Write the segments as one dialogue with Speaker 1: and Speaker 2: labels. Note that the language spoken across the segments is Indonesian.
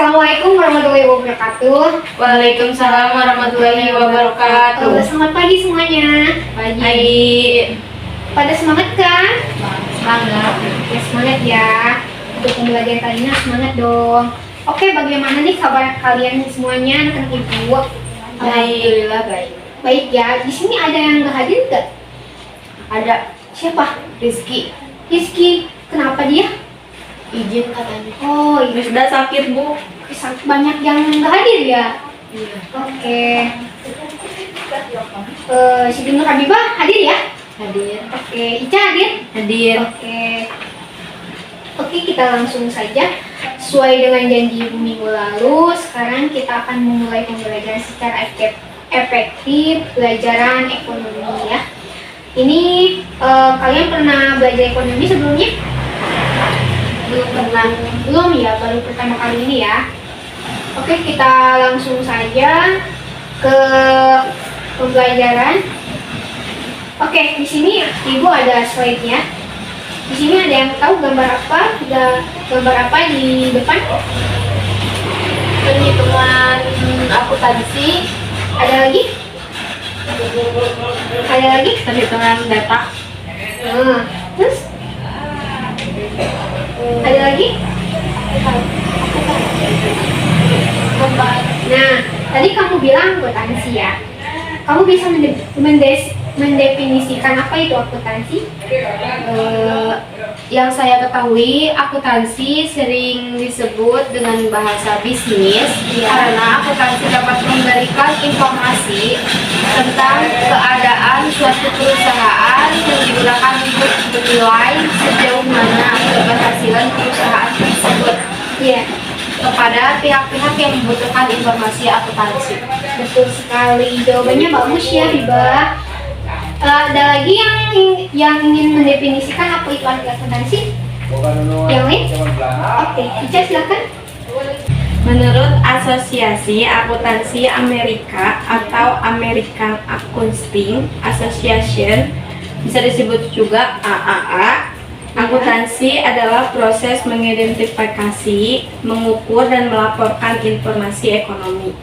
Speaker 1: Assalamualaikum warahmatullahi wabarakatuh.
Speaker 2: Waalaikumsalam warahmatullahi wabarakatuh.
Speaker 1: Selamat pagi semuanya.
Speaker 2: Pagi.
Speaker 1: Pada semangat kan?
Speaker 2: Semangat.
Speaker 1: Ya semangat ya. Untuk pembelajaran kali ini semangat dong. Oke, bagaimana nih kabar kalian semuanya, anak-anak ibu?
Speaker 2: Alhamdulillah baik.
Speaker 1: Baik ya. Di sini ada yang nggak hadir nggak?
Speaker 2: Ada
Speaker 1: Siapa?
Speaker 2: Rizky.
Speaker 1: Rizky. Kenapa dia?
Speaker 2: Izin katanya.
Speaker 1: Oh, ini
Speaker 2: Sudah sakit bu.
Speaker 1: banyak yang nggak hadir ya.
Speaker 2: Iya.
Speaker 1: Oke. Si Nur Habibah hadir ya?
Speaker 2: Hadir.
Speaker 1: Oke. Ica hadir?
Speaker 2: Hadir.
Speaker 1: Oke, kita langsung saja. Sesuai dengan janji ibu minggu lalu, sekarang kita akan memulai pembelajaran secara efektif pelajaran ekonomi ya. Ini kalian pernah belajar ekonomi sebelumnya?
Speaker 2: Belum pernah.
Speaker 1: Belum ya, baru pertama kali ini ya. Oke, kita langsung saja ke pembelajaran. Oke, di sini ibu ada slide-nya. Di sini ada yang tahu gambar apa? Gambar apa di depan?
Speaker 2: Perhitungan akuntansi.
Speaker 1: Ada lagi? Ada lagi?
Speaker 2: Perhitungan data.
Speaker 1: Terus? Ada lagi? Nah, tadi kamu bilang akuntansi ya. Kamu bisa mendefinisikan apa itu akuntansi?
Speaker 2: Yang saya ketahui, akuntansi sering disebut dengan bahasa bisnis karena akuntansi dapat memberikan informasi tentang keadaan suatu perusahaan yang digunakan untuk menilai sejauh mana keberhasilan perusahaan tersebut kepada pihak-pihak yang membutuhkan informasi akuntansi.
Speaker 1: Betul sekali, jawabannya bagus ya Biba. Ada lagi yang ingin mendefinisikan apa itu akuntansi? Yang lain? Oke, Ica silakan.
Speaker 2: Menurut Asosiasi Akuntansi Amerika atau American Accounting Association, bisa disebut juga AAA, akuntansi adalah proses mengidentifikasi, mengukur dan melaporkan informasi ekonomi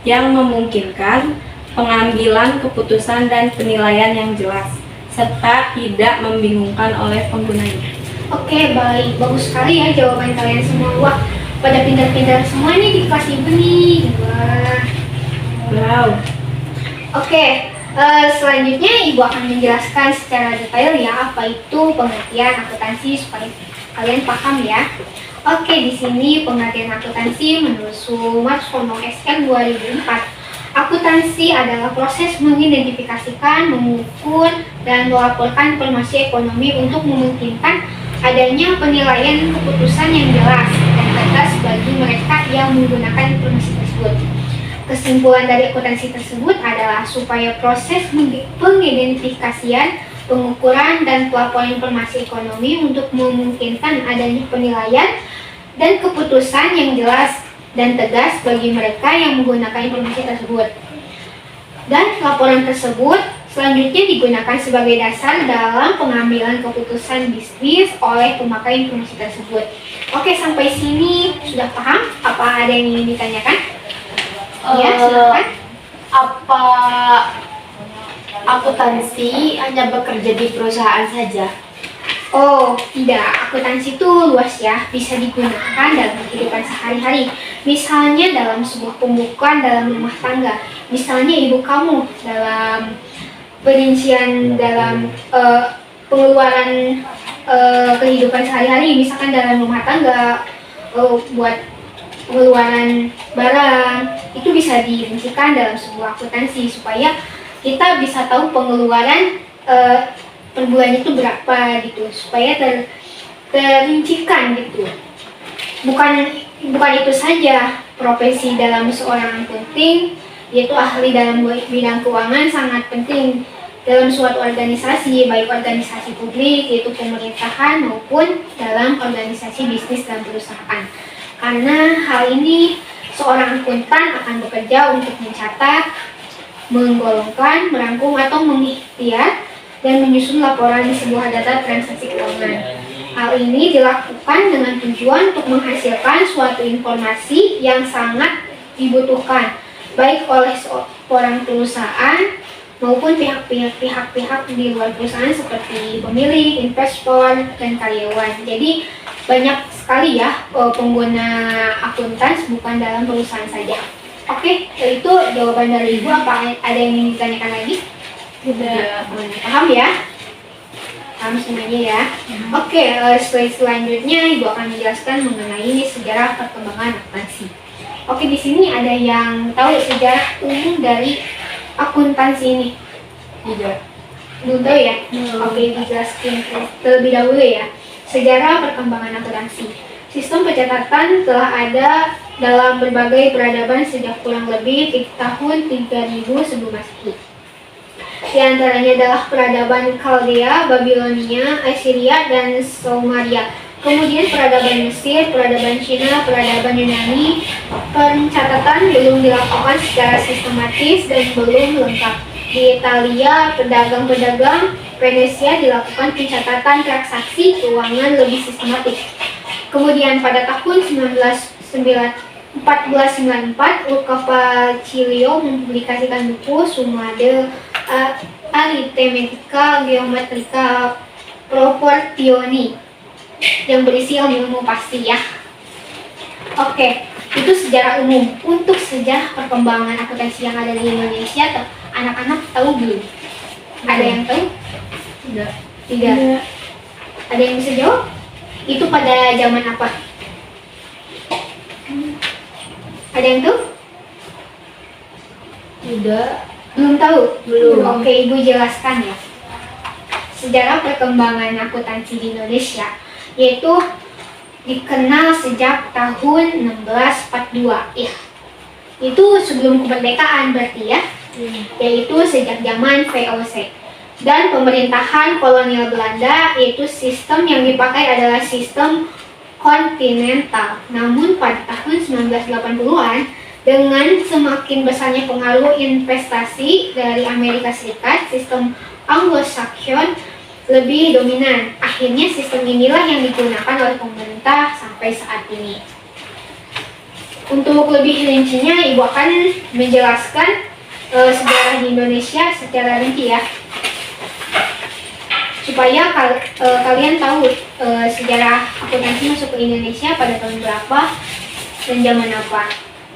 Speaker 2: yang memungkinkan pengambilan keputusan dan penilaian yang jelas serta tidak membingungkan oleh penggunanya.
Speaker 1: Oke, baik, bagus sekali ya jawaban kalian semua. Wah, pada pintar-pintar semua nih di kelas ibu nih. Wah.
Speaker 2: Wow.
Speaker 1: Oke, selanjutnya ibu akan menjelaskan secara detail ya apa itu pengertian akuntansi supaya kalian paham ya. Oke, di sini pengertian akuntansi menurut Sumarsono SN 2004. Akuntansi adalah proses mengidentifikasikan, mengukur, dan melaporkan informasi ekonomi untuk memungkinkan adanya penilaian keputusan yang jelas dan tegas bagi mereka yang menggunakan informasi tersebut. Kesimpulan dari akuntansi tersebut adalah supaya proses pengidentifikasian, pengukuran, dan pelaporan informasi ekonomi untuk memungkinkan adanya penilaian dan keputusan yang jelas dan tegas bagi mereka yang menggunakan informasi tersebut. Dan laporan tersebut selanjutnya digunakan sebagai dasar dalam pengambilan keputusan bisnis oleh pemakai informasi tersebut. Oke, sampai sini sudah paham? Apa ada yang ingin ditanyakan? Ya, silakan.
Speaker 2: Apa akuntansi hanya bekerja di perusahaan saja?
Speaker 1: Oh, tidak. Akuntansi itu luas ya, bisa digunakan dalam kehidupan sehari-hari. Misalnya dalam sebuah pembukuan dalam rumah tangga. Misalnya ibu kamu dalam perincian dalam pengeluaran kehidupan sehari-hari, misalkan dalam rumah tangga, buat pengeluaran barang, itu bisa dirincikan dalam sebuah akuntansi supaya kita bisa tahu pengeluaran per bulan itu berapa gitu, supaya terincikan gitu. Bukan itu saja, profesi dalam seorang akunting yaitu ahli dalam bidang keuangan sangat penting dalam suatu organisasi, baik organisasi publik yaitu pemerintahan maupun dalam organisasi bisnis dan perusahaan. Karena hal ini seorang akuntan akan bekerja untuk mencatat, menggolongkan, merangkum atau mengikhtiar dan menyusun laporan di sebuah data transaksi keuangan. Hal ini dilakukan dengan tujuan untuk menghasilkan suatu informasi yang sangat dibutuhkan, baik oleh seorang perusahaan maupun pihak-pihak di luar perusahaan seperti pemilik, investor, dan karyawan. Jadi banyak sekali ya pengguna akuntan bukan dalam perusahaan saja. Oke, itu jawaban dari Ibu. Apa ada yang ingin ditanyakan lagi?
Speaker 2: Tidak.
Speaker 1: Paham ya? Paham semuanya ya? Oke, slide selanjutnya Ibu akan menjelaskan mengenai sejarah perkembangan akuntansi. Oke, di sini ada yang tahu sejarah umum dari akuntansi ini?
Speaker 2: Tidak.
Speaker 1: Belum tahu ya?
Speaker 2: Belum.
Speaker 1: Oke, dijelaskan terlebih dahulu ya. Sejarah perkembangan akuntansi. Sistem pencatatan telah ada dalam berbagai peradaban sejak kurang lebih di tahun 3000 sebelum Masehi. Di antaranya adalah peradaban Kaldea, Babilonia, Assyria, dan Sumeria. Kemudian peradaban Mesir, peradaban Cina, peradaban Yunani. Pencatatan belum dilakukan secara sistematis dan belum lengkap. Di Italia, pedagang-pedagang Venesia dilakukan pencatatan transaksi keuangan lebih sistematis. Kemudian pada tahun 1494, Luca Pacilio mempublikasikan buku Summa de Arithmetica Geometrica Proportioni yang berisi ilmu pasti ya. Oke, itu sejarah umum. Untuk sejarah perkembangan akuntansi yang ada di Indonesia, anak-anak tahu belum? Ada yang tahu?
Speaker 2: Tidak.
Speaker 1: Tidak. Ada yang bisa jawab? Itu pada zaman apa? Ada yang tahu?
Speaker 2: Tidak.
Speaker 1: Belum tahu?
Speaker 2: Belum.
Speaker 1: Oke, Ibu jelaskan ya. Sejarah perkembangan akuntansi di Indonesia, yaitu dikenal sejak tahun 1642 ya. Itu sebelum kemerdekaan berarti ya. Yaitu sejak zaman VOC. Dan pemerintahan kolonial Belanda, yaitu sistem yang dipakai adalah sistem kontinental. Namun pada tahun 1980-an, dengan semakin besarnya pengaruh investasi dari Amerika Serikat, sistem Anglo-Saxon lebih dominan. Akhirnya sistem inilah yang digunakan oleh pemerintah sampai saat ini. Untuk lebih rincinya, Ibu akan menjelaskan sejarah di Indonesia secara rinci ya, supaya kalian tahu sejarah akuntansi masuk ke Indonesia pada tahun berapa dan zaman apa.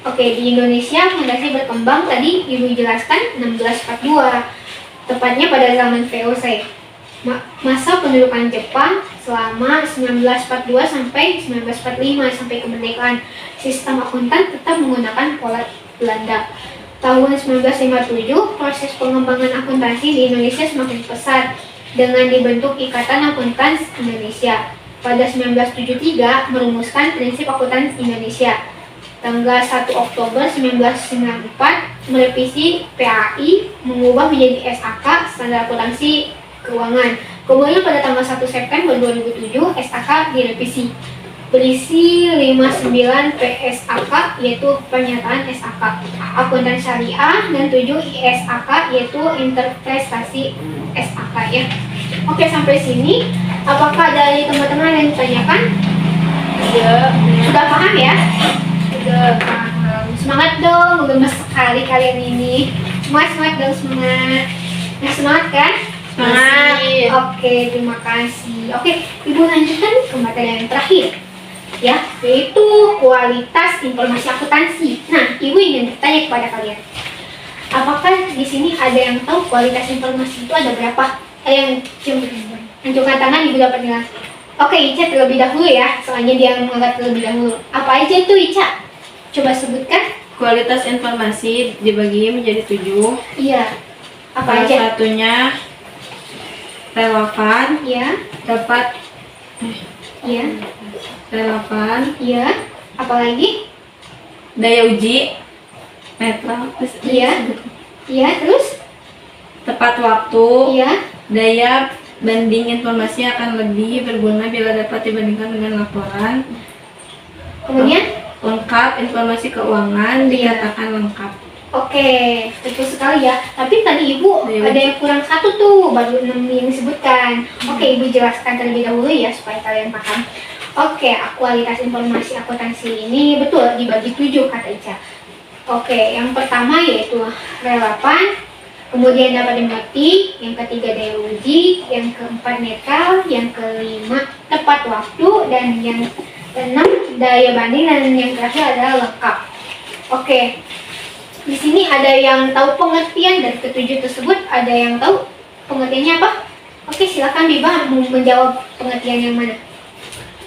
Speaker 1: Oke, di Indonesia akuntansi berkembang tadi Ibu jelaskan 1642, tepatnya pada zaman VOC. Masa pendudukan Jepang selama 1942 sampai 1945 sampai kemerdekaan. Sistem akuntan tetap menggunakan pola Belanda. Tahun 1957, proses pengembangan akuntansi di Indonesia semakin pesat dengan dibentuk Ikatan Akuntan Indonesia. Pada 1973, merumuskan prinsip akuntan Indonesia. Tanggal 1 Oktober 1994, merevisi PAI, mengubah menjadi SAK, Standar Akuntansi Keuangan. Kemudian pada tanggal 1 September 2007, SAK direvisi. Berisi 59 PSAK, yaitu pernyataan SAK, akuntan syariah, dan 7 ISAK, yaitu interpretasi SAK ya. Oke, sampai sini. Apakah dari teman-teman yang ditanyakan?
Speaker 2: Tidak.
Speaker 1: Sudah paham ya?
Speaker 2: Sudah.
Speaker 1: Paham. Semangat dong, gemes sekali kalian ini. Semangat dong, semangat. Nah, semangat kan?
Speaker 2: Semangat.
Speaker 1: Oke, terima kasih. Oke, Ibu lanjutkan ke materi yang terakhir. Ya, yaitu kualitas informasi akuntansi. Nah, Ibu ingin bertanya kepada kalian, apakah di sini ada yang tahu kualitas informasi itu ada berapa? Yang angkat tangan, Ibu dapat dengar. Oke, Ica terlebih dahulu ya, soalnya dia mengangkat terlebih dahulu. Apa aja itu, Ica? Coba sebutkan.
Speaker 2: Kualitas informasi dibagi menjadi 7.
Speaker 1: Iya. Apa
Speaker 2: Salah
Speaker 1: aja?
Speaker 2: satunya relevan,
Speaker 1: Iya,
Speaker 2: dapat
Speaker 1: iya,
Speaker 2: relevan,
Speaker 1: iya. Apalagi?
Speaker 2: daya uji, netral,
Speaker 1: Iya. Iya, terus?
Speaker 2: tepat waktu,
Speaker 1: Iya.
Speaker 2: daya banding informasi akan lebih berguna bila dapat dibandingkan dengan laporan.
Speaker 1: Kemudian?
Speaker 2: Lengkap, informasi keuangan
Speaker 1: Iya.
Speaker 2: dikatakan lengkap.
Speaker 1: Oke, betul sekali ya. Tapi tadi Ibu
Speaker 2: Iya.
Speaker 1: ada yang kurang satu tuh, baru 6 yang disebutkan. Oke, Ibu jelaskan terlebih dahulu ya supaya kalian paham. Oke, kualitas informasi akuntansi ini betul dibagi 7 kata Ica. Oke, yang pertama yaitu relevan, kemudian dapat dimengerti, yang ketiga daya uji, yang keempat netral, yang kelima tepat waktu, dan yang keenam daya banding, dan yang terakhir adalah lengkap. Oke. Di sini ada yang tahu pengertian dari ketujuh tersebut, ada yang tahu pengertiannya apa? Oke, silakan Biba mau menjawab pengertian yang mana?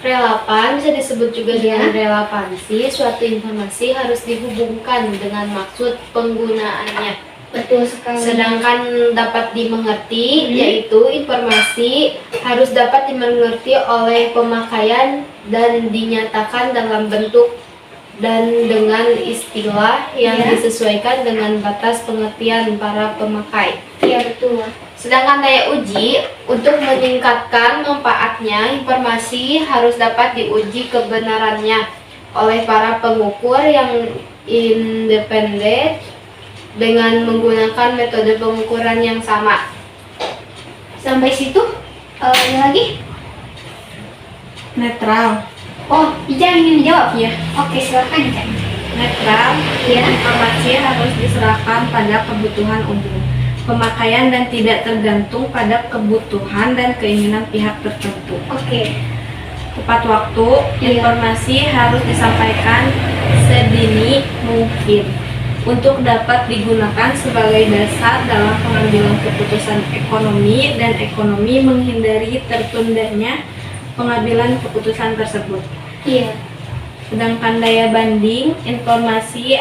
Speaker 3: Relevan bisa disebut juga
Speaker 1: Iya.
Speaker 3: dengan relevansi. Suatu informasi harus dihubungkan dengan maksud penggunaannya.
Speaker 1: Betul sekali.
Speaker 3: Sedangkan dapat dimengerti,
Speaker 1: Hmm.
Speaker 3: yaitu informasi harus dapat dimengerti oleh pemakaian dan dinyatakan dalam bentuk dan dengan istilah yang
Speaker 1: Iya.
Speaker 3: disesuaikan dengan batas pengertian para pemakai.
Speaker 1: Iya betul.
Speaker 3: Sedangkan daya uji, untuk meningkatkan manfaatnya, informasi harus dapat diuji kebenarannya oleh para pengukur yang independen dengan menggunakan metode pengukuran yang sama.
Speaker 1: Sampai situ, ada lagi?
Speaker 2: Netral.
Speaker 1: Oh, Ica ingin menjawab?
Speaker 2: Iya.
Speaker 1: Oke, silakan Ica.
Speaker 2: Netral.
Speaker 1: Iya.
Speaker 2: Informasi harus diserahkan pada kebutuhan umum, pemakaian, dan tidak tergantung pada kebutuhan dan keinginan pihak tertentu.
Speaker 1: Oke.
Speaker 2: Tepat waktu,
Speaker 1: Iya.
Speaker 2: informasi harus disampaikan sedini mungkin untuk dapat digunakan sebagai dasar dalam pengambilan keputusan ekonomi, dan ekonomi menghindari tertundanya pengambilan keputusan tersebut.
Speaker 1: Iya.
Speaker 2: Sedangkan daya banding, informasi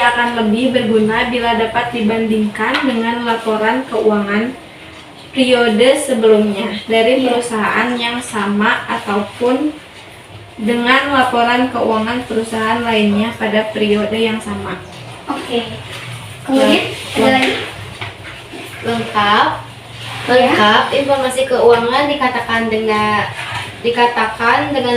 Speaker 2: akan lebih berguna bila dapat dibandingkan dengan laporan keuangan periode sebelumnya dari
Speaker 1: Iya.
Speaker 2: perusahaan yang sama ataupun dengan laporan keuangan perusahaan lainnya pada periode yang sama.
Speaker 1: Oke. Kemudian ada lagi?
Speaker 3: Lengkap.
Speaker 1: Iya.
Speaker 3: Lengkap, informasi keuangan dikatakan dengan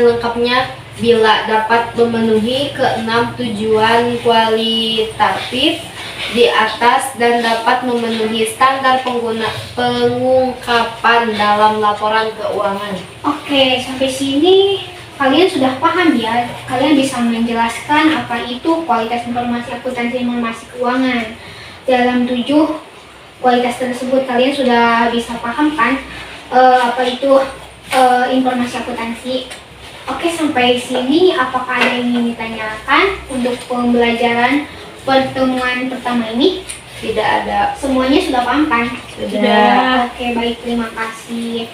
Speaker 3: lengkapnya bila dapat memenuhi keenam tujuan kualitatif di atas dan dapat memenuhi standar pengungkapan dalam laporan keuangan.
Speaker 1: Oke, sampai sini kalian sudah paham ya? Kalian bisa menjelaskan apa itu kualitas informasi akuntansi informasi keuangan. Dalam 7 kualitas tersebut kalian sudah bisa paham kan apa itu informasi akuntansi. Oke, sampai sini apakah ada yang ingin ditanyakan untuk pembelajaran pertemuan pertama ini?
Speaker 3: Tidak ada.
Speaker 1: Semuanya sudah paham kan?
Speaker 2: Sudah.
Speaker 1: Oke, baik, terima kasih.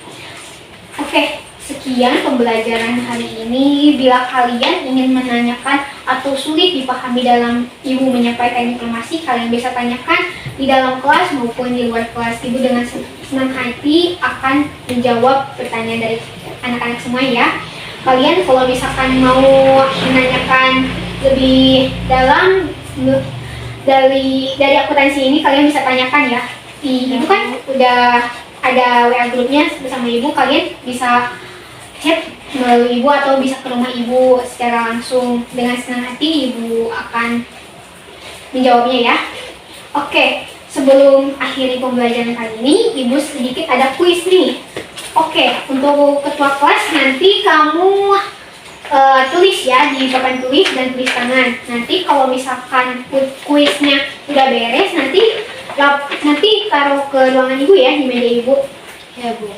Speaker 1: Oke, sekian pembelajaran hari ini. Bila kalian ingin menanyakan atau sulit dipahami dalam Ibu menyampaikan informasi, kalian bisa tanyakan di dalam kelas maupun di luar kelas. Ibu dengan senang hati akan menjawab pertanyaan dari anak-anak semua ya. Kalian kalau misalkan mau menanyakan lebih dalam dari akuntansi ini, kalian bisa tanyakan ya. Ibu kan udah ada WA grupnya bersama Ibu, kalian bisa chat melalui Ibu atau bisa ke rumah Ibu secara langsung. Dengan senang hati Ibu akan menjawabnya ya. Oke, sebelum akhiri pembelajaran kali ini, Ibu sedikit ada kuis nih. Oke, untuk ketua kelas nanti kamu tulis ya di papan tulis dan tulis tangan. Nanti kalau misalkan kuisnya udah beres, nanti taruh ke ruangan Ibu ya, di meja Ibu.
Speaker 3: Ya, Bu.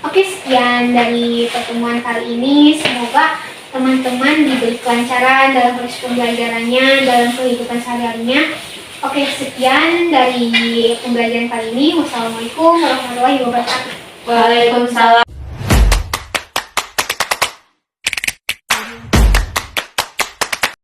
Speaker 1: Oke, sekian dari pertemuan kali ini. Semoga teman-teman diberi kelancaran dalam proses pembelajarannya, dalam kehidupan sehari-harinya. Oke, sekian dari pembelajaran kali ini. Wassalamualaikum warahmatullahi wabarakatuh.
Speaker 3: Waalaikumsalam.